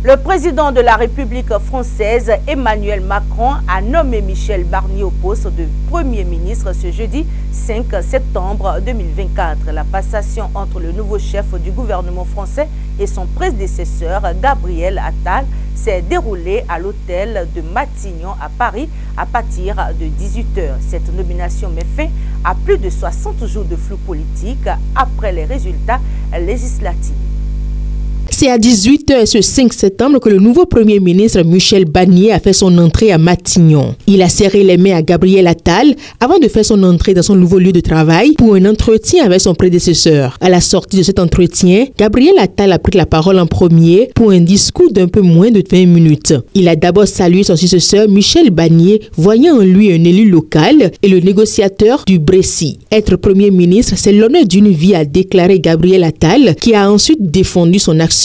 Le président de la République française, Emmanuel Macron, a nommé Michel Barnier au poste de Premier ministre ce jeudi 5 septembre 2024. La passation entre le nouveau chef du gouvernement français et son prédécesseur, Gabriel Attal, s'est déroulée à l'hôtel de Matignon à Paris à partir de 18h. Cette nomination met fin à plus de 60 jours de flou politique après les résultats législatifs. C'est à 18h ce 5 septembre que le nouveau Premier ministre Michel Barnier a fait son entrée à Matignon. Il a serré les mains à Gabriel Attal avant de faire son entrée dans son nouveau lieu de travail pour un entretien avec son prédécesseur. À la sortie de cet entretien, Gabriel Attal a pris la parole en premier pour un discours d'un peu moins de 20 minutes. Il a d'abord salué son successeur Michel Barnier, voyant en lui un élu local et le négociateur du Brésil. Être Premier ministre, c'est l'honneur d'une vie, a déclaré Gabriel Attal, qui a ensuite défendu son action,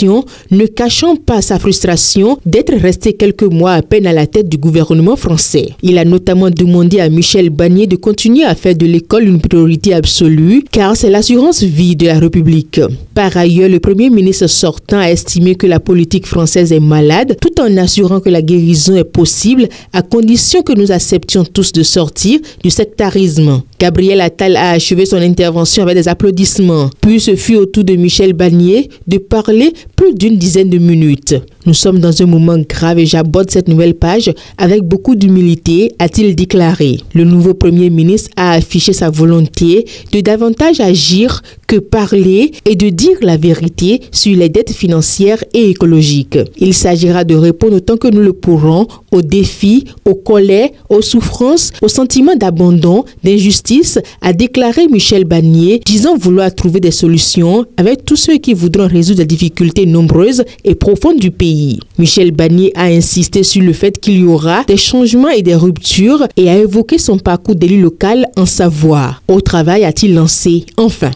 ne cachant pas sa frustration d'être resté quelques mois à peine à la tête du gouvernement français. Il a notamment demandé à Michel Barnier de continuer à faire de l'école une priorité absolue, car c'est l'assurance vie de la République. Par ailleurs, le Premier ministre sortant a estimé que la politique française est malade, tout en assurant que la guérison est possible, à condition que nous acceptions tous de sortir du sectarisme. Gabriel Attal a achevé son intervention avec des applaudissements. Puis ce fut au tour de Michel Barnier de parler plus d'une dizaine de minutes. Nous sommes dans un moment grave et j'aborde cette nouvelle page avec beaucoup d'humilité, a-t-il déclaré. Le nouveau Premier ministre a affiché sa volonté de davantage agir que parler et de dire la vérité sur les dettes financières et écologiques. Il s'agira de répondre autant que nous le pourrons aux défis, aux colères, aux souffrances, aux sentiments d'abandon, d'injustice, a déclaré Michel Barnier, disant vouloir trouver des solutions avec tous ceux qui voudront résoudre les difficultés nombreuses et profondes du pays. Michel Barnier a insisté sur le fait qu'il y aura des changements et des ruptures et a évoqué son parcours d'élu local en Savoie. Au travail, a-t-il lancé enfin.